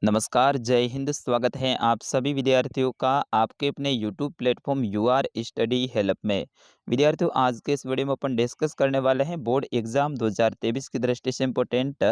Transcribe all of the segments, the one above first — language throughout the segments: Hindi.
नमस्कार, जय हिंद। स्वागत है आप सभी विद्यार्थियों का आपके अपने YouTube platform UR study help में। विद्यार्थियों, आज के इस वीडियो में अपन डिस्कस करने वाले हैं बोर्ड एग्जाम 2023 की दृष्टि से इम्पोर्टेंट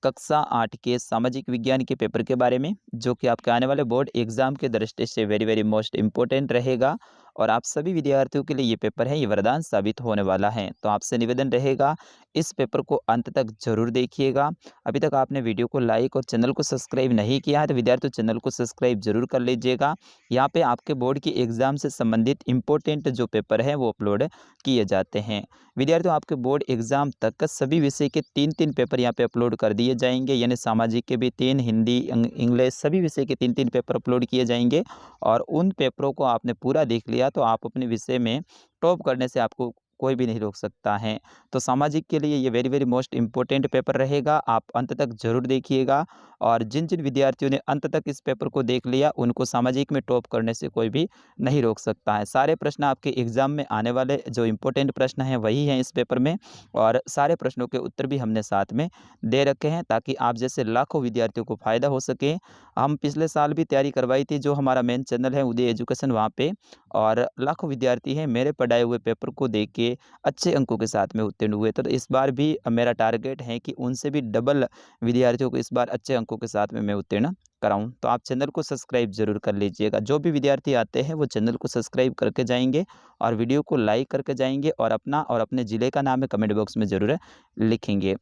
कक्षा 8 के सामाजिक विज्ञान के पेपर के बारे में, जो कि आपके आने वाले बोर्ड एग्जाम के दृष्टि से वेरी वेरी मोस्ट इम्पोर्टेंट रहेगा। और आप सभी विद्यार्थियों के लिए ये पेपर है, ये वरदान साबित होने वाला है। तो आपसे निवेदन रहेगा, इस पेपर को अंत तक जरूर देखिएगा। अभी तक आपने वीडियो को लाइक और चैनल को सब्सक्राइब नहीं किया है तो विद्यार्थियों, चैनल को सब्सक्राइब जरूर कर लीजिएगा। यहाँ पे आपके बोर्ड की एग्जाम से संबंधित इंपॉर्टेंट जो पेपर है वो अपलोड किए जाते हैं। विद्यार्थियों, आपके बोर्ड एग्जाम तक का सभी विषय के 3-3 पेपर यहाँ पे अपलोड कर दिए जाएंगे, यानी सामाजिक के भी 3, हिंदी, इंग्लिश सभी विषय के 3-3 पेपर अपलोड किए जाएंगे। और उन पेपरों को आपने पूरा देख लिया तो आप अपने विषय में टॉप करने से आपको कोई भी नहीं रोक सकता है। तो सामाजिक के लिए ये very very most important paper रहेगा, आप अंत तक जरूर देखिएगा। और जिन जिन विद्यार्थियों ने अंत तक इस पेपर को देख लिया उनको सामाजिक में टॉप करने से कोई भी नहीं रोक सकता है। सारे प्रश्न आपके एग्जाम में आने वाले जो इम्पोर्टेंट प्रश्न हैं वही हैं इस पेपर में, और सारे प्रश्नों के उत्तर भी हमने साथ में दे रखे हैं ताकि आप जैसे लाखों विद्यार्थियों को फ़ायदा हो सके। हम पिछले साल भी तैयारी करवाई थी, जो हमारा मेन चैनल है उदय एजुकेशन, वहाँ पे और लाखों विद्यार्थी हैं मेरे पढ़ाए हुए पेपर को देख के अच्छे अंकों के साथ में उत्तीर्ण हुए। तो इस बार भी मेरा टारगेट है कि उनसे भी डबल विद्यार्थियों को इस बार अच्छे अंकों के साथ में मैं उत्तीर्ण कराऊं। तो आप चैनल को सब्सक्राइब जरूर कर लीजिएगा। जो भी विद्यार्थी आते हैं वो चैनल को सब्सक्राइब करके जाएंगे और वीडियो को लाइक करके जाएंगे और अपना और अपने ज़िले का नाम है कमेंट बॉक्स में ज़रूर लिखेंगे।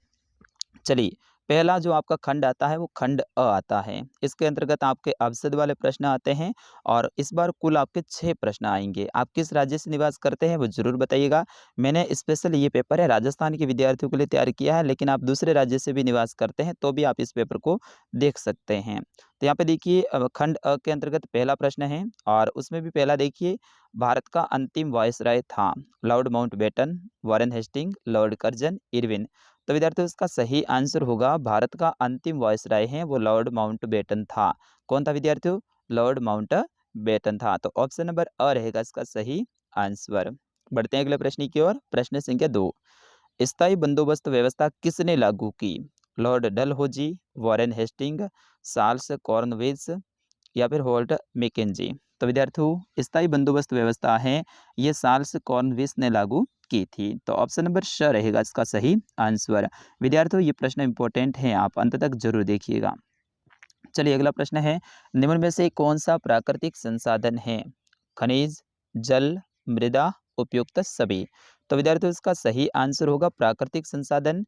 चलिए, पहला जो आपका खंड आता है वो खंड अ आता है। इसके अंतर्गत आपके अवसाद वाले प्रश्न आते हैं और इस बार कुल आपके 6 प्रश्न आएंगे। आप किस राज्य से निवास करते हैं वो ज़रूर बताइएगा। मैंने स्पेशल ये पेपर है राजस्थान के विद्यार्थियों के लिए तैयार किया है, लेकिन आप दूसरे राज्य से भी निवास करते हैं तो भी आप इस पेपर को देख सकते हैं। तो यहाँ पे देखिए, खंड अ के अंतर्गत पहला प्रश्न है और उसमें भी पहला देखिए, भारत का अंतिम वायसराय था Lord Mountbatten, Warren Hasting, Lord Curzon, Irwin. तो विद्यार्थियों, इसका सही आंसर होगा भारत का अंतिम वायसराय है वो लॉर्ड माउंटबेटन था। कौन था विद्यार्थियों? लॉर्ड माउंटबेटन था। तो ऑप्शन नंबर अ रहेगा इसका सही आंसर। बढ़ते हैं अगले प्रश्न की ओर। प्रश्न संख्या 2, स्थायी बंदोबस्त व्यवस्था किसने लागू की? Lord Dalhousie, Warren Hasting, Charles Cornwallis या फिर होल्ट मैकेंजी। तो विद्यार्थियों, स्थायी बंदोबस्त व्यवस्था है ये चार्ल्स कॉर्नवेलिस ने लागू की थी। तो ऑप्शन नंबर श रहेगा इसका सही आंसर। विद्यार्थियों, ये प्रश्न इंपॉर्टेंट है, आप अंत तक जरूर देखिएगा। चलिए, अगला प्रश्न है, निम्न में से कौन सा प्राकृतिक संसाधन है? खनिज, जल, मृदा, उपयुक्त सभी। तो विद्यार्थियों, इसका सही आंसर होगा प्राकृतिक संसाधन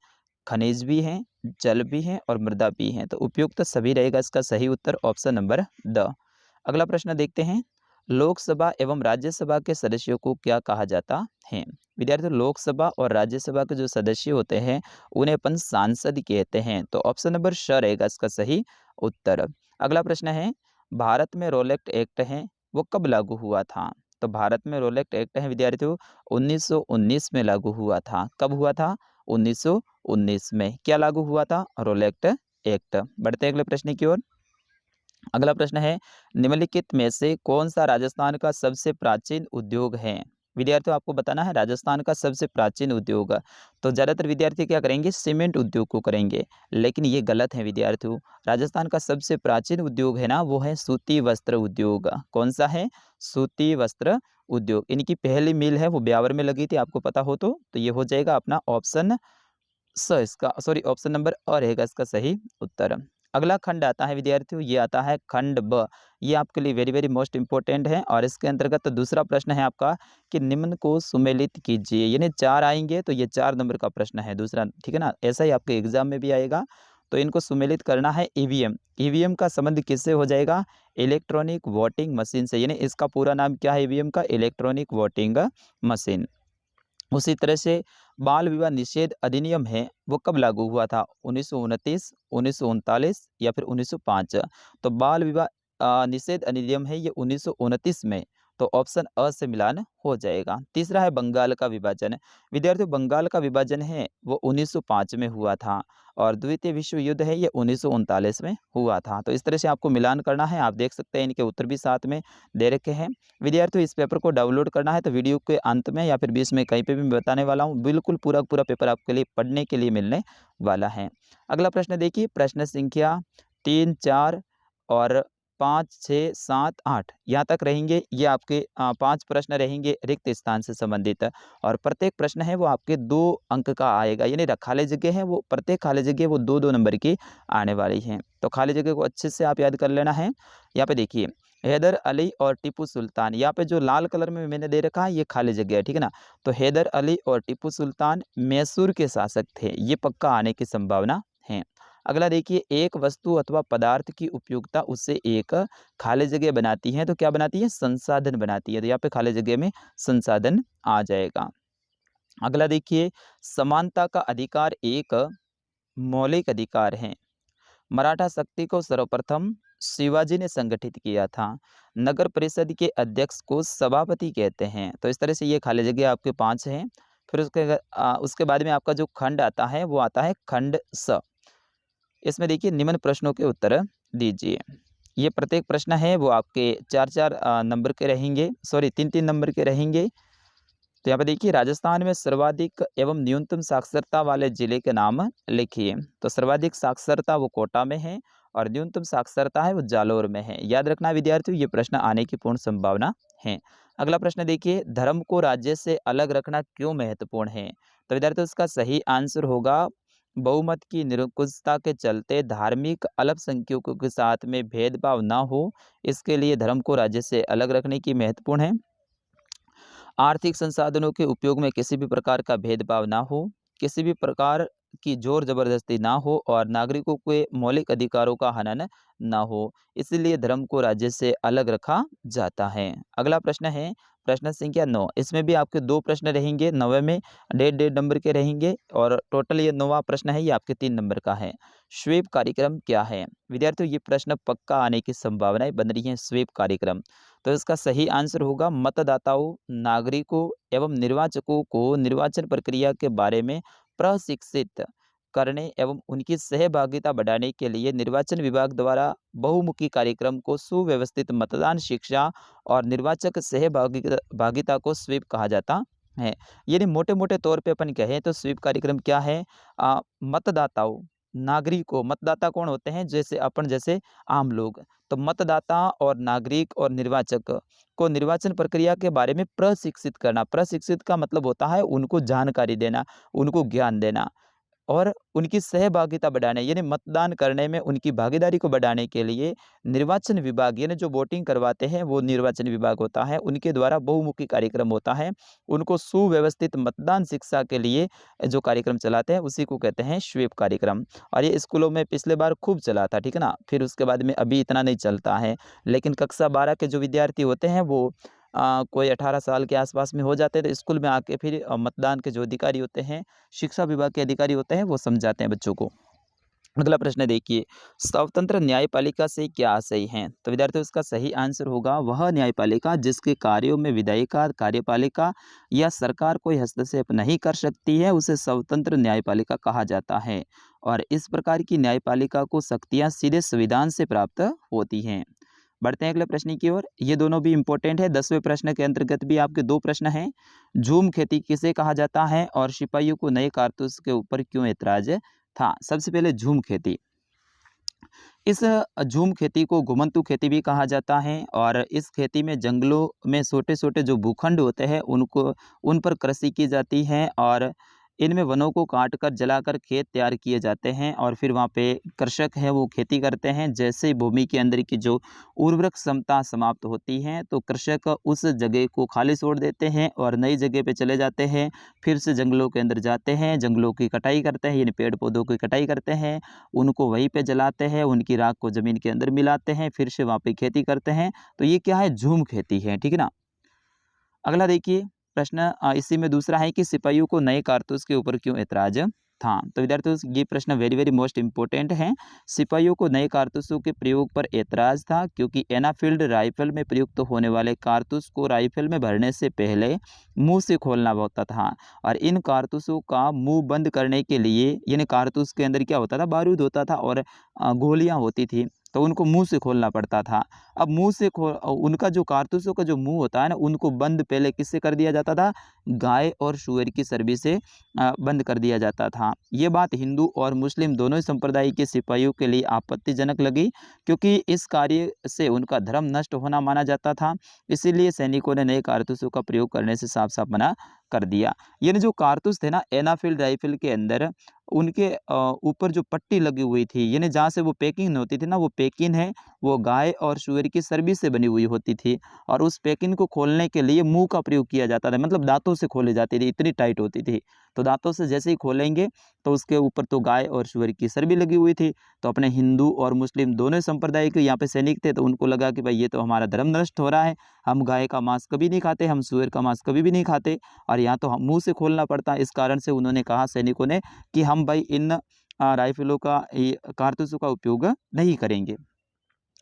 खनिज भी हैं, जल भी हैं और मृदा भी हैं। तो उपयुक्त सभी रहेगा इसका सही उत्तर, ऑप्शन नंबर द। अगला प्रश्न देखते हैं, लोकसभा एवं राज्यसभा के सदस्यों को क्या कहा जाता है? विद्यार्थियों, लोकसभा और राज्यसभा के जो सदस्य होते हैं उन्हें अपन सांसद कहते हैं। तो ऑप्शन नंबर श रहेगा इसका सही उत्तर। अगला प्रश्न है, भारत में रोलेक्ट एक्ट है वो कब लागू हुआ था? तो भारत में रोलेक्ट एक्ट है विद्यार्थियों 1919 में लागू हुआ था। कब हुआ था? 1919 में। क्या लागू हुआ था? रोलेक्ट एक्ट। बढ़ते हैं अगले प्रश्न की ओर। अगला प्रश्न है, निम्नलिखित में से कौन सा राजस्थान का सबसे प्राचीन उद्योग है? विद्यार्थियों, आपको बताना है राजस्थान का सबसे प्राचीन उद्योग। तो ज़्यादातर विद्यार्थी क्या करेंगे? सीमेंट उद्योग को करेंगे, लेकिन ये गलत है विद्यार्थियों। राजस्थान का सबसे प्राचीन उद्योग है ना, वो है सूती वस्त्र उद्योग। कौन सा है? सूती वस्त्र उद्योग। इनकी पहली मिल है वो ब्यावर में लगी थी, आपको पता हो तो ये हो जाएगा अपना ऑप्शन स, इसका सॉरी ऑप्शन नंबर अ रहेगा इसका सही उत्तर। अगला खंड आता है विद्यार्थियों, ये आता है खंड ब। ये आपके लिए वेरी वेरी मोस्ट इंपॉर्टेंट है और इसके अंतर्गत दूसरा प्रश्न है आपका कि निम्न को सुमेलित कीजिए, यानी 4 आएंगे तो ये 4 नंबर का प्रश्न है दूसरा, ठीक है ना। ऐसा ही आपके एग्जाम में भी आएगा। तो इनको सुमेलित करना है। ईवीएम, ईवीएम का संबंध किससे हो जाएगा? इलेक्ट्रॉनिक वोटिंग मशीन से, यानी इसका पूरा नाम क्या है ईवीएम का? Electronic voting machine. उसी तरह से बाल विवाह निषेध अधिनियम है वो कब लागू हुआ था? 1929, 1939 या फिर 1905। तो बाल विवाह निषेध अधिनियम है ये 1929 में। तो ऑप्शन अ से मिलान हो जाएगा। तीसरा है बंगाल का विभाजन। विद्यार्थियों, बंगाल का विभाजन है वो 1905 में हुआ था और द्वितीय विश्व युद्ध है ये 1939 में हुआ था। तो इस तरह से आपको मिलान करना है। आप देख सकते हैं इनके उत्तर भी साथ में दे रखे हैं। विद्यार्थियों, इस पेपर को डाउनलोड करना है तो वीडियो के अंत में या फिर बीच में कहीं पे भी मैं बताने वाला हूँ, बिल्कुल पूरा पूरा पेपर आपके लिए पढ़ने के लिए मिलने वाला है। अगला प्रश्न देखिए, प्रश्न संख्या 3, 4 और 5, 6, 7, 8 यहाँ तक रहेंगे। ये आपके 5 प्रश्न रहेंगे रिक्त स्थान से संबंधित, और प्रत्येक प्रश्न है वो आपके 2 अंक का आएगा, यानी खाली जगह है वो, प्रत्येक खाली जगह वो 2-2 नंबर की आने वाली हैं। तो खाली जगह को अच्छे से आप याद कर लेना है। यहाँ पे देखिए, हैदर अली और टीपू सुल्तान, यहाँ पे जो लाल कलर में मैंने दे रखा है ये खाली जगह है, ठीक है ना। तो हैदर अली और टीपू सुल्तान मैसूर के शासक थे, ये पक्का आने की संभावना है। अगला देखिए, एक वस्तु अथवा पदार्थ की उपयोगिता उससे एक खाली जगह बनाती है, तो क्या बनाती है? संसाधन बनाती है। तो यहाँ पे खाली जगह में संसाधन आ जाएगा। अगला देखिए, समानता का अधिकार एक मौलिक अधिकार है। मराठा शक्ति को सर्वप्रथम शिवाजी ने संगठित किया था। नगर परिषद के अध्यक्ष को सभापति कहते हैं। तो इस तरह से ये खाली जगह आपके 5 हैं। फिर उसके बाद में आपका जो खंड आता है वो आता है खंड स। इसमें देखिए, निम्न प्रश्नों के उत्तर दीजिए। ये प्रत्येक प्रश्न है वो आपके 4-4 नंबर के रहेंगे, सॉरी 3-3 नंबर के रहेंगे। तो यहाँ पे देखिए, राजस्थान में सर्वाधिक एवं न्यूनतम साक्षरता वाले जिले के नाम लिखिए। तो सर्वाधिक साक्षरता वो कोटा में है और न्यूनतम साक्षरता है वो जालौर में है। याद रखना विद्यार्थियों, ये प्रश्न आने की पूर्ण संभावना है। अगला प्रश्न देखिए, धर्म को राज्य से अलग रखना क्यों महत्वपूर्ण है? तो विद्यार्थियों, इसका सही आंसर होगा, बहुमत की निरंकुशता के चलते धार्मिक अल्पसंख्यकों के साथ में भेदभाव ना हो, इसके लिए धर्म को राज्य से अलग रखने की महत्वपूर्ण है। आर्थिक संसाधनों के उपयोग में किसी भी प्रकार का भेदभाव ना हो, किसी भी प्रकार की जोर जबरदस्ती ना हो और नागरिकों के मौलिक अधिकारों का हनन ना हो, इसलिए धर्म को राज्य से अलग रखा जाता है। अगला प्रश्न है प्रश्न संख्या 9। इसमें भी आपके 2 प्रश्न रहेंगे, 9वें में 1.5 नंबर के रहेंगे और टोटल ये 9वां प्रश्न है ये आपके 3 नंबर का है। स्वीप कार्यक्रम क्या है? विद्यार्थियों, ये प्रश्न पक्का आने की संभावनाएं बन रही हैं। स्वीप कार्यक्रम, तो इसका सही आंसर होगा, मतदाताओं, नागरिकों एवं निर्वाचकों को निर्वाचन प्रक्रिया के बारे में प्रशिक्षित करने एवं उनकी सहभागिता बढ़ाने के लिए निर्वाचन विभाग द्वारा बहुमुखी कार्यक्रम को सुव्यवस्थित मतदान शिक्षा और निर्वाचक सहभागिता को स्वीप कहा जाता है। यानी मोटे मोटे तौर पे अपन कहें तो स्वीप कार्यक्रम क्या है? मतदाताओं, नागरिकों, मतदाता कौन होते हैं? जैसे अपन जैसे आम लोग। तो मतदाता और नागरिक और निर्वाचक को निर्वाचन प्रक्रिया के बारे में प्रशिक्षित करना। प्रशिक्षित का मतलब होता है उनको जानकारी देना, उनको ज्ञान देना और उनकी सहभागिता बढ़ाने, यानी मतदान करने में उनकी भागीदारी को बढ़ाने के लिए निर्वाचन विभाग, यानी जो वोटिंग करवाते हैं वो निर्वाचन विभाग होता है, उनके द्वारा बहुमुखी कार्यक्रम होता है। उनको सुव्यवस्थित मतदान शिक्षा के लिए जो कार्यक्रम चलाते हैं उसी को कहते हैं स्वीप कार्यक्रम। और ये स्कूलों में पिछले बार खूब चला था, ठीक है ना। फिर उसके बाद में अभी इतना नहीं चलता है, लेकिन कक्षा 12 के जो विद्यार्थी होते हैं वो कोई 18 साल के आसपास में हो जाते हैं तो स्कूल में आके फिर मतदान के जो अधिकारी होते हैं, शिक्षा विभाग के अधिकारी होते हैं, वो समझाते हैं बच्चों को। अगला प्रश्न देखिए, स्वतंत्र न्यायपालिका से क्या आशय है? तो विद्यार्थियों, इसका सही आंसर होगा, वह न्यायपालिका जिसके कार्यों में विधायिका, कार्यपालिका या सरकार कोई हस्तक्षेप नहीं कर सकती है, उसे स्वतंत्र न्यायपालिका कहा जाता है। और इस प्रकार की न्यायपालिका को शक्तियां सीधे संविधान से प्राप्त होती हैं। बढ़ते हैं अगले प्रश्न की ओर। ये दोनों भी इंपॉर्टेंट है। 10वें प्रश्न के अंतर्गत भी आपके 2 प्रश्न हैं। झूम खेती किसे कहा जाता है और सिपाहियों को नए कारतूस के ऊपर क्यों ऐतराज था? सबसे पहले झूम खेती। इस झूम खेती को घुमंतू खेती भी कहा जाता है और इस खेती में जंगलों में छोटे-छोटे जो भूखंड होते हैं उन पर कृषि की जाती है और इनमें वनों को काटकर जलाकर खेत तैयार किए जाते हैं और फिर वहाँ पे कृषक है वो खेती करते हैं। जैसे ही भूमि के अंदर की जो उर्वरक क्षमता समाप्त होती है तो कृषक उस जगह को खाली छोड़ देते हैं और नई जगह पे चले जाते हैं। फिर से जंगलों के अंदर जाते हैं, जंगलों की कटाई करते हैं, यानी पेड़ पौधों की कटाई करते हैं, उनको वहीं पे जलाते हैं, उनकी राख को ज़मीन के अंदर मिलाते हैं, फिर से वहाँ पे खेती करते हैं। तो ये क्या है? झूम खेती है, ठीक है ना। अगला देखिए प्रश्न इसी में दूसरा है कि सिपाहियों को नए कारतूस के ऊपर क्यों ऐतराज था? तो विद्यार्थियों, ये प्रश्न वेरी मोस्ट इंपॉर्टेंट है। सिपाहियों को नए कारतूसों के प्रयोग पर ऐतराज था क्योंकि एनाफील्ड राइफल में प्रयुक्त होने वाले कारतूस को राइफल में भरने से पहले मुंह से खोलना होता था और इन कारतूसों का मुंह बंद करने के लिए, यानी कारतूस के अंदर क्या होता था? बारूद होता था और गोलियां होती थी, तो उनको मुंह से खोलना पड़ता था। अब मुँह से उनका जो कारतूसों का जो मुँह होता है ना, उनको बंद पहले किससे कर दिया जाता था? गाय और सूअर की चर्बी से बंद कर दिया जाता था। ये बात हिंदू और मुस्लिम दोनों ही संप्रदाय के सिपाहियों के लिए आपत्तिजनक लगी, क्योंकि इस कार्य से उनका धर्म नष्ट होना माना जाता था। इसीलिए सैनिकों ने नए कारतूसों का प्रयोग करने से साफ-साफ मना कर दिया। यानी जो कारतूस थे ना, एनाफील्ड राइफल के अंदर उनके ऊपर जो पट्टी लगी हुई थी, यानी जहाँ से वो पैकिंग होती थी ना, वो पैकिंग है वो गाय और सूअर की चर्बी से बनी हुई होती थी, और उस पैकिंग को खोलने के लिए मुँह का प्रयोग किया जाता था, मतलब दाँतों से खोली जाती थी, इतनी टाइट होती थी। तो दाँतों से जैसे ही खोलेंगे तो उसके ऊपर तो गाय और सूअर की चर्बी लगी हुई थी। तो अपने हिंदू और मुस्लिम दोनों संप्रदाय के यहाँ पे सैनिक थे, तो उनको लगा कि भाई ये तो हमारा धर्म नष्ट हो रहा है, हम गाय का मांस कभी नहीं खाते, हम सूअर का मांस कभी भी नहीं खाते, और यहाँ तो हम मुँह से खोलना पड़ता है। इस कारण से उन्होंने कहा सैनिकों ने कि हम भाई इन राइफलों का ये कारतूसों का उपयोग नहीं करेंगे।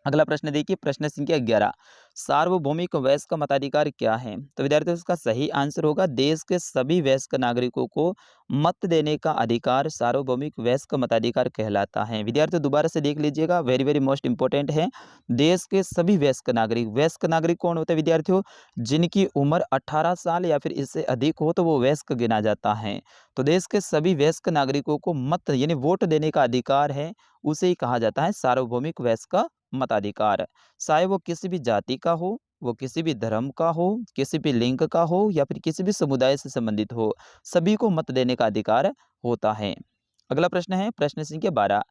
अगला प्रश्न देखिए, प्रश्न संख्या 11, सार्वभौमिक वयस्क मताधिकार क्या है? तो विद्यार्थियों इसका सही आंसर होगा देश के सभी वयस्क नागरिकों को मत देने का अधिकार सार्वभौमिक वयस्क मताधिकार कहलाता है। विद्यार्थियों दोबारा से देख लीजिएगा, वेरी वेरी मोस्ट इंपॉर्टेंट है। देश के सभी वयस्क नागरिक कौन होते हैं विद्यार्थियों? जिनकी उम्र 18 साल या फिर इससे अधिक हो तो वो वयस्क गिना जाता है। तो देश के सभी वयस्क नागरिकों को मत यानी वोट देने का अधिकार है, उसे ही कहा जाता है सार्वभौमिक वयस्क मताधिकार। चाहे वो किसी भी जाति का हो, वो किसी भी धर्म का हो, किसी भी लिंग का हो या फिर किसी भी समुदाय से संबंधित हो, सभी को मत देने का अधिकार होता है। अगला प्रश्न है प्रश्न संख्या 12।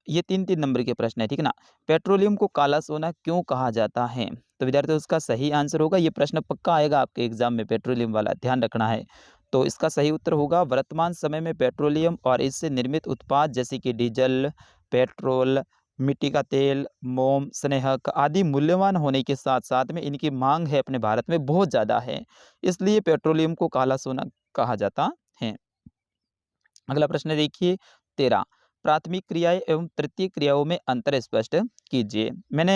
ये 3-3 नंबर के प्रश्न है, ठीक है ना? पेट्रोलियम को काला सोना क्यों कहा जाता है? तो विद्यार्थियों उसका सही आंसर होगा, ये प्रश्न पक्का आएगा आपके एग्जाम में, पेट्रोलियम वाला ध्यान रखना है। तो इसका सही उत्तर होगा वर्तमान समय में पेट्रोलियम और इससे निर्मित उत्पाद जैसे कि डीजल, पेट्रोल, मिट्टी का तेल, मोम, स्नेहक आदि मूल्यवान होने के साथ-साथ में इनकी माँग है अपने भारत में बहुत ज़्यादा है। इसलिए पेट्रोलियम को काला सोना कहा जाता है। अगला प्रश्न देखिए 13, प्राथमिक क्रियाएँ एवं तृतीयक क्रियाओं में अंतर स्पष्ट कीजिए। मैंने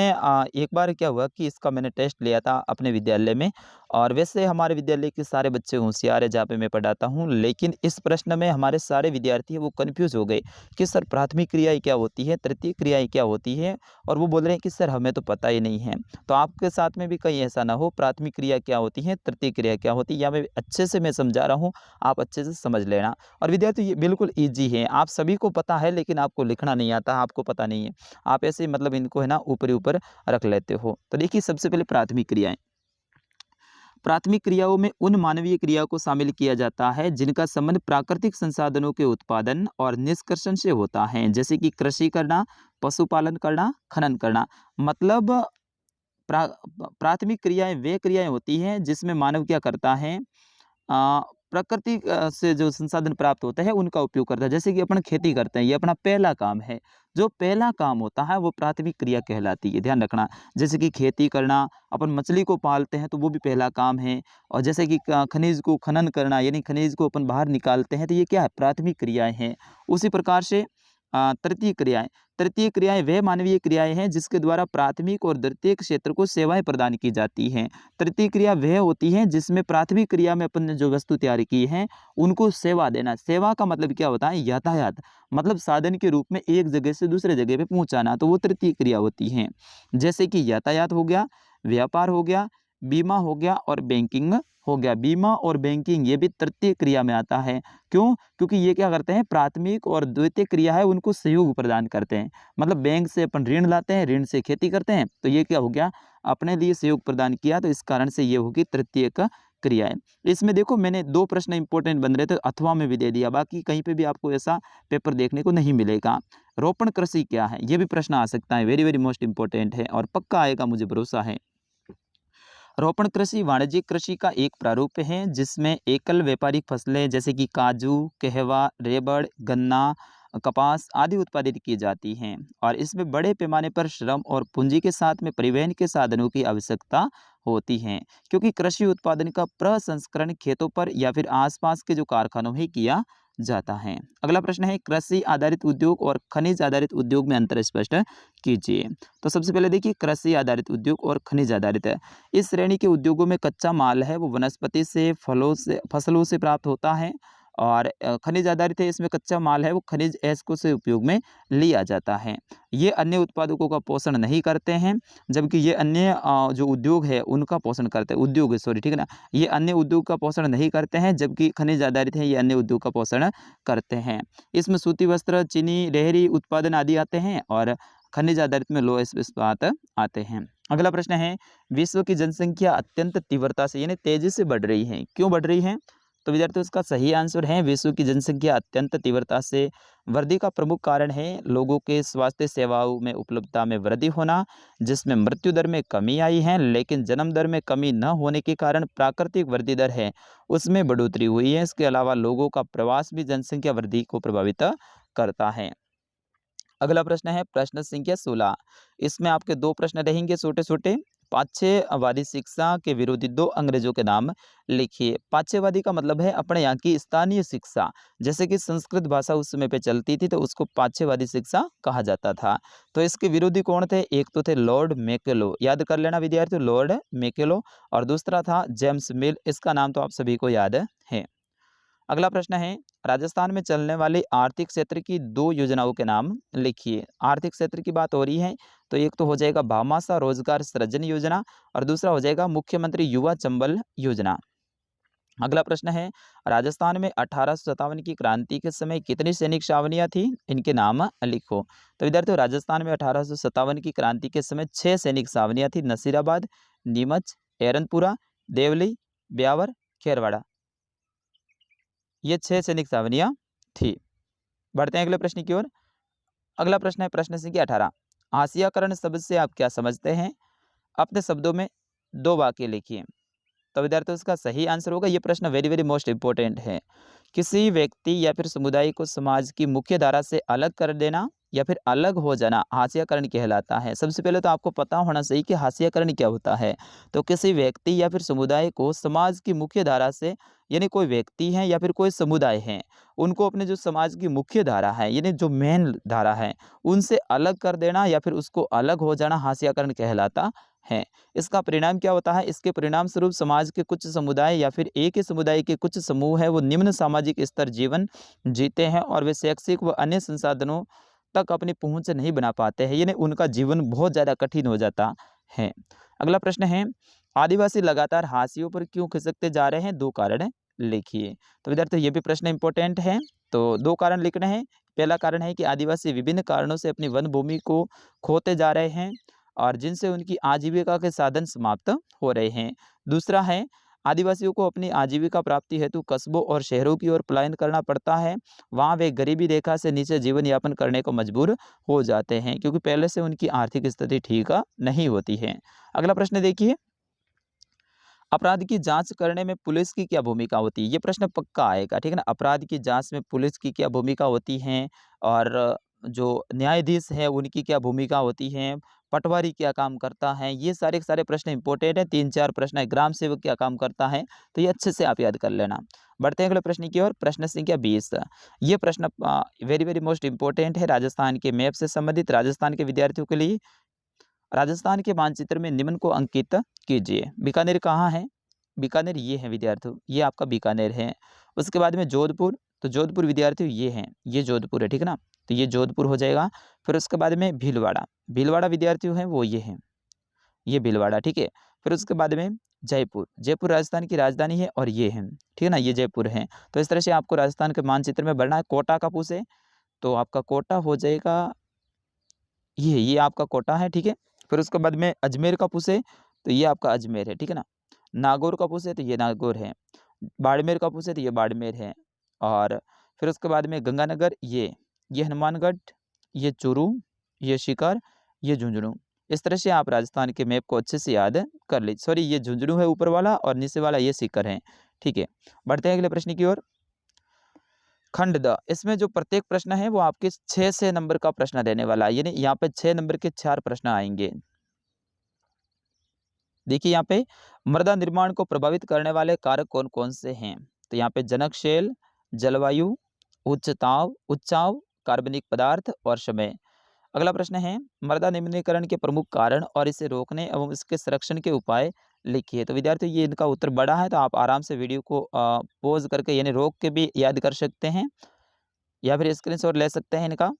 एक बार क्या हुआ कि इसका मैंने टेस्ट लिया था अपने विद्यालय में, और वैसे हमारे विद्यालय के सारे बच्चे होशियार है जहाँ पे मैं पढ़ाता हूँ, लेकिन इस प्रश्न में हमारे सारे विद्यार्थी हैं वो कन्फ्यूज़ हो गए कि सर प्राथमिक क्रियाएँ क्या होती है, तृतीयक क्रियाएँ क्या होती हैं? और वो बोल रहे हैं कि सर हमें तो पता ही नहीं है। तो आपके साथ में भी कहीं ऐसा ना हो, प्राथमिक क्रिया क्या होती है, तृतीयक क्रिया क्या होती है, या मैं अच्छे से मैं समझा रहा हूँ, आप अच्छे से समझ लेना। और विद्यार्थी ये बिल्कुल ईज़ी है, आप सभी को पता है लेकिन आपको लिखना नहीं आता, आपको पता नहीं है। आप ऐसे ही मतलब इनको है ना ऊपर-ऊपर रख लेते हो। तो देखिए सबसे पहले प्राथमिक क्रियाएँ। प्राथमिक क्रियाओं में उन मानवीय क्रियाओं को शामिल किया जाता है जिनका संबंध प्राकृतिक संसाधनों के उत्पादन और निष्कर्षण से होता है, जैसे कि कृषि करना, पशुपालन करना, खनन करना। मतलब प्राथमिक क्रियाएँ वे क्रियाएँ होती हैं जिसमें मानव क्या करता है, प्रकृति से जो संसाधन प्राप्त होते हैं उनका उपयोग करता है। जैसे कि अपन खेती करते हैं, ये अपना पहला काम है। जो पहला काम होता है वो प्राथमिक क्रिया कहलाती है, ध्यान रखना। जैसे कि खेती करना, अपन मछली को पालते हैं तो वो भी पहला काम है। और जैसे कि खनिज को खनन करना यानी खनिज को अपन बाहर निकालते हैं, तो ये क्या है, प्राथमिक क्रियाएँ हैं। उसी प्रकार से तृतीय क्रियाएँ वह मानवीय क्रियाएँ हैं जिसके द्वारा प्राथमिक और द्वितीयक क्षेत्र को सेवाएँ प्रदान की जाती हैं। तृतीय क्रिया वह होती हैं जिसमें प्राथमिक क्रिया में अपन ने जो वस्तु तैयार की है उनको सेवा देना। सेवा का मतलब क्या होता है, यातायात, मतलब साधन के रूप में एक जगह से दूसरे जगह पे पहुँचाना, तो वो तृतीय क्रिया होती हैं। जैसे कि यातायात हो गया, व्यापार हो गया, बीमा हो गया और बैंकिंग हो गया। बीमा और बैंकिंग ये भी तृतीय क्रिया में आता है। क्यों? क्योंकि ये क्या करते हैं, प्राथमिक और द्वितीय क्रिया है उनको सहयोग प्रदान करते हैं। मतलब बैंक से अपन ऋण लाते हैं, ऋण से खेती करते हैं, तो ये क्या हो गया, अपने लिए सहयोग प्रदान किया, तो इस कारण से ये होगी तृतीयक क्रियाएँ। इसमें देखो मैंने 2 प्रश्न इंपॉर्टेंट बन रहे थे, अथवा में भी दे दिया, बाकी कहीं पे भी आपको ऐसा पेपर देखने को नहीं मिलेगा। रोपण कृषि क्या है? ये भी प्रश्न आ सकता है, वेरी वेरी मोस्ट इंपॉर्टेंट है और पक्का आएगा मुझे भरोसा है। रोपण कृषि वाणिज्यिक कृषि का एक प्रारूप है जिसमें एकल व्यापारिक फसलें जैसे कि काजू, कहवा, रेबड़, गन्ना, कपास आदि उत्पादित की जाती हैं, और इसमें बड़े पैमाने पर श्रम और पूंजी के साथ में परिवहन के साधनों की आवश्यकता होती है, क्योंकि कृषि उत्पादन का प्रसंस्करण खेतों पर या फिर आसपास के जो कारखानों में किया जाता है। अगला प्रश्न है कृषि आधारित उद्योग और खनिज आधारित उद्योग में अंतर स्पष्ट कीजिए। तो सबसे पहले देखिए कृषि आधारित उद्योग और खनिज आधारित है। इस श्रेणी के उद्योगों में कच्चा माल है वो वनस्पति से, फलों से, फसलों से प्राप्त होता है, और खनिज आधारित है, इसमें कच्चा माल है वो खनिज एस्को से उपयोग में लिया जाता है। ये अन्य उत्पादकों का पोषण नहीं करते हैं, जबकि ये अन्य जो उद्योग है उनका पोषण करते हैं, उद्योग है सॉरी, ठीक है ना। ये अन्य उद्योग का पोषण नहीं करते हैं, जबकि खनिज आधारित है ये अन्य उद्योग का पोषण करते हैं। इसमें सूती वस्त्र, चीनी, डेयरी उत्पादन आदि आते हैं और खनिज आधारित में लौह इस्पात आते हैं। अगला प्रश्न है, विश्व की जनसंख्या अत्यंत तीव्रता से यानी तेजी से बढ़ रही है, क्यों बढ़ रही है? तो विद्यार्थियों इसका सही आंसर है, विश्व की जनसंख्या अत्यंत तीव्रता से वृद्धि का प्रमुख कारण है लोगों के स्वास्थ्य सेवाओं में उपलब्धता में वृद्धि होना, जिसमें मृत्यु दर में कमी आई है, लेकिन जन्म दर में कमी न होने के कारण प्राकृतिक वृद्धि दर है उसमें बढ़ोतरी हुई है। इसके अलावा लोगों का प्रवास भी जनसंख्या वृद्धि को प्रभावित करता है। अगला प्रश्न है प्रश्न संख्या 16। इसमें आपके दो प्रश्न रहेंगे छोटे छोटे। पाश्चात्यवादी शिक्षा के विरोधी दो अंग्रेजों के नाम लिखिए। पाश्चात्यवादी का मतलब है अपने यहाँ की स्थानीय शिक्षा, जैसे कि संस्कृत भाषा उस समय पे चलती थी तो उसको पाश्चात्यवादी शिक्षा कहा जाता था। तो इसके विरोधी कौन थे? एक तो थे लॉर्ड मैकेलो, याद कर लेना विद्यार्थियों, लॉर्ड मैकेलो, और दूसरा था जेम्स मिल। इसका नाम तो आप सभी को याद है। अगला प्रश्न है, राजस्थान में चलने वाली आर्थिक क्षेत्र की दो योजनाओं के नाम लिखिए। आर्थिक क्षेत्र की बात हो रही है तो एक तो हो जाएगा भामाशाह रोजगार सृजन योजना और दूसरा हो जाएगा मुख्यमंत्री युवा चंबल योजना। अगला प्रश्न है, राजस्थान में 1857 की क्रांति के समय कितनी सैनिक छावनियां थी? इनके नाम लिखो। तो विद्यार्थियों राजस्थान में 1857 की क्रांति के समय 6 सैनिक छावनियां थी, नसीराबाद, नीमच, एरनपुरा, देवली, ब्यावर, खेरवाड़ा। ये 6 सैनिक छावनियां थी। बढ़ते हैं अगले प्रश्न की ओर। अगला प्रश्न है प्रश्न संख्या 18। हाशियाकरण शब्द से आप क्या समझते हैं? अपने शब्दों में दो वाक्य लिखिए। तो विद्यार्थियों इसका सही आंसर होगा, ये प्रश्न वेरी वेरी मोस्ट इंपॉर्टेंट है। किसी व्यक्ति या फिर समुदाय को समाज की मुख्य धारा से अलग कर देना या फिर अलग हो जाना हाशियाकरण कहलाता है। सबसे पहले तो आपको पता होना चाहिए कि हाशियाकरण क्या होता है। तो किसी व्यक्ति या फिर समुदाय को समाज की मुख्य धारा से, यानी कोई व्यक्ति है या फिर कोई समुदाय है, उनको अपने जो समाज की मुख्य धारा है यानी जो मेन धारा है उनसे अलग कर देना या फिर उसको अलग हो जाना हाशियाकरण कहलाता है। इसका परिणाम क्या होता है? इसके परिणाम स्वरूप समाज के कुछ समुदाय या फिर एक ही समुदाय के कुछ समूह है वो निम्न सामाजिक स्तर जीवन जीते हैं और वे शैक्षिक व अन्य संसाधनों तक अपनी पहुंच नहीं बना पाते हैं, यानी उनका जीवन बहुत ज़्यादा कठिन हो जाता है। अगला प्रश्न है, आदिवासी लगातार हाशियों पर क्यों खिसकते जा रहे हैं? दो कारण लिखिए। तो विद्यार्थियों ये भी प्रश्न इंपॉर्टेंट है, तो दो कारण लिखने हैं। पहला कारण है कि आदिवासी विभिन्न कारणों से अपनी वन भूमि को खोते जा रहे हैं और जिनसे उनकी आजीविका के साधन समाप्त हो रहे हैं। दूसरा है, आदिवासियों को अपनी आजीविका प्राप्ति हेतु कस्बों और शहरों की ओर पलायन करना पड़ता है। वहाँ वे गरीबी रेखा से नीचे जीवन यापन करने को मजबूर हो जाते हैं क्योंकि पहले से उनकी आर्थिक स्थिति ठीक नहीं होती है। अगला प्रश्न देखिए, अपराध की जांच करने में पुलिस की क्या भूमिका होती है? ये प्रश्न पक्का आएगा, ठीक है ना। अपराध की जांच में पुलिस की क्या भूमिका होती है और जो न्यायाधीश है उनकी क्या भूमिका होती है, पटवारी क्या काम करता है, ये सारे के सारे प्रश्न इंपॉर्टेंट है। 3-4 प्रश्न है, ग्राम सेवक क्या काम करता है, तो ये अच्छे से आप याद कर लेना। बढ़ते हैं अगले प्रश्न की ओर, प्रश्न संख्या 20। ये प्रश्न वेरी वेरी मोस्ट इंपॉर्टेंट है, राजस्थान के मैप से संबंधित, राजस्थान के विद्यार्थियों के लिए। राजस्थान के मानचित्र में निम्न को अंकित कीजिए। बीकानेर कहाँ है? बीकानेर ये है विद्यार्थियों, ये आपका बीकानेर है। उसके बाद में जोधपुर, तो जोधपुर विद्यार्थियों ये है, ये जोधपुर है, ठीक है ना। तो ये जोधपुर हो जाएगा। फिर उसके बाद में भीलवाड़ा, भीलवाड़ा विद्यार्थियों है वो ये है, ये भीलवाड़ा, ठीक है। फिर उसके बाद में जयपुर, जयपुर राजस्थान की राजधानी है और ये है, ठीक है ना, ये जयपुर है। तो इस तरह से आपको राजस्थान के मानचित्र में बढ़ना है। कोटा का पूछे तो आपका कोटा हो जाएगा ये आपका कोटा है, ठीक है। फिर उसके बाद में अजमेर का पूछे तो ये आपका अजमेर है, ठीक है ना। नागौर का पूछे तो ये नागौर है। बाड़मेर का पूछे तो ये बाड़मेर है। और फिर उसके बाद में गंगानगर ये हनुमानगढ़, ये चूरू, ये सीकर, ये झुंझुनू। इस तरह से आप राजस्थान के मैप को अच्छे से याद कर लीजिए। सॉरी, ये झुंझुनू है ऊपर वाला और नीचे वाला ये सीकर है, ठीक है। बढ़ते हैं अगले प्रश्न की ओर। खंड द, इसमें जो प्रत्येक प्रश्न है वो आपके 6 नंबर का प्रश्न रहने वाला है, यानी यहाँ पे 6 नंबर के 4 प्रश्न आएंगे। देखिए यहाँ पे मृदा निर्माण को प्रभावित करने वाले कारक कौन कौन से हैं? तो यहाँ पे जनकशैल, जलवायु, उच्चाव, कार्बनिक पदार्थ और समय। अगला प्रश्न है, मृदा निम्नीकरण के प्रमुख कारण और इसे रोकने एवं इसके संरक्षण के उपाय लिखिए। तो विद्यार्थियों ये इनका उत्तर बड़ा है, तो आप आराम से वीडियो को पॉज़ करके यानी रोक के भी याद कर सकते हैं या फिर स्क्रीनशॉट ले सकते हैं इनका।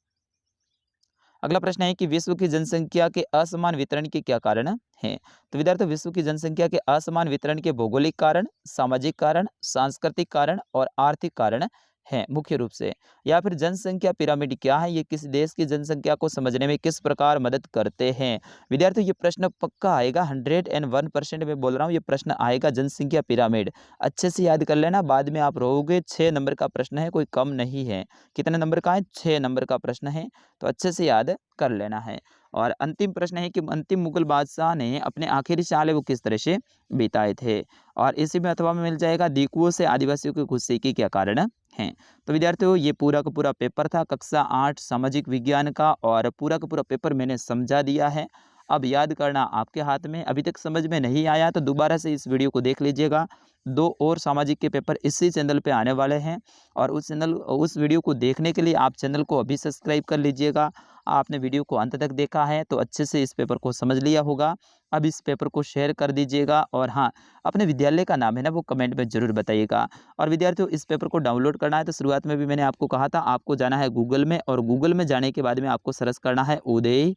अगला प्रश्न है कि विश्व की जनसंख्या के असमान वितरण के क्या कारण हैं? तो विद्यार्थियों विश्व की जनसंख्या के असमान वितरण के भौगोलिक कारण, सामाजिक कारण, सांस्कृतिक कारण और आर्थिक कारण हैं मुख्य रूप से। या फिर जनसंख्या पिरामिड क्या है? ये किसी देश की जनसंख्या को समझने में किस प्रकार मदद करते हैं? विद्यार्थियों ये प्रश्न पक्का आएगा, 101% मैं बोल रहा हूँ, ये प्रश्न आएगा जनसंख्या पिरामिड। अच्छे से याद कर लेना, बाद में आप रोओगे। 6 नंबर का प्रश्न है, कोई कम नहीं है। कितने नंबर का है? 6 नंबर का प्रश्न है, तो अच्छे से याद कर लेना है। और अंतिम प्रश्न है कि अंतिम मुगल बादशाह ने अपने आखिरी साल वो किस तरह से बिताए थे? और इसी में अथवा में मिल जाएगा दिकुओं से आदिवासियों की खुशी के क्या कारण हैं? तो विद्यार्थियों ये पूरा का पूरा पेपर था कक्षा 8 सामाजिक विज्ञान का, और पूरा का पूरा पेपर मैंने समझा दिया है। अब याद करना आपके हाथ में। अभी तक समझ में नहीं आया तो दोबारा से इस वीडियो को देख लीजिएगा। 2 और सामाजिक के पेपर इसी चैनल पे आने वाले हैं, और उस वीडियो को देखने के लिए आप चैनल को अभी सब्सक्राइब कर लीजिएगा। आपने वीडियो को अंत तक देखा है तो अच्छे से इस पेपर को समझ लिया होगा। अब इस पेपर को शेयर कर दीजिएगा, और हाँ, अपने विद्यालय का नाम है ना वो कमेंट में ज़रूर बताइएगा। और विद्यार्थियों इस पेपर को डाउनलोड करना है तो शुरुआत में भी मैंने आपको कहा था, आपको जाना है गूगल में, और गूगल में जाने के बाद में आपको सर्च करना है उदय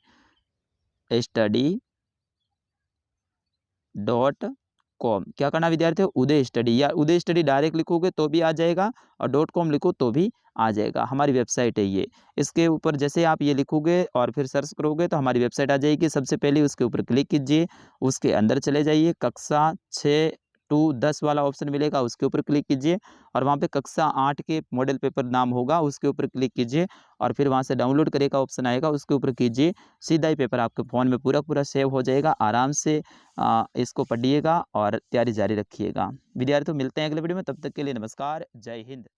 स्टडी डॉट कॉम। क्या करना विद्यार्थियों? उदय स्टडी, या उदय स्टडी डायरेक्ट लिखोगे तो भी आ जाएगा, और डॉट कॉम लिखो तो भी आ जाएगा। हमारी वेबसाइट है ये। इसके ऊपर जैसे आप ये लिखोगे और फिर सर्च करोगे तो हमारी वेबसाइट आ जाएगी। सबसे पहले उसके ऊपर क्लिक कीजिए, उसके अंदर चले जाइए, कक्षा 6 टू 10 वाला ऑप्शन मिलेगा, उसके ऊपर क्लिक कीजिए, और वहाँ पे कक्षा 8 के मॉडल पेपर नाम होगा, उसके ऊपर क्लिक कीजिए, और फिर वहाँ से डाउनलोड करे का ऑप्शन आएगा, उसके ऊपर कीजिए। सीधा ही पेपर आपके फ़ोन में पूरा पूरा सेव हो जाएगा। आराम से इसको पढ़िएगा और तैयारी जारी रखिएगा। विद्यार्थियों मिलते हैं अगले वीडियो में, तब तक के लिए नमस्कार, जय हिंद।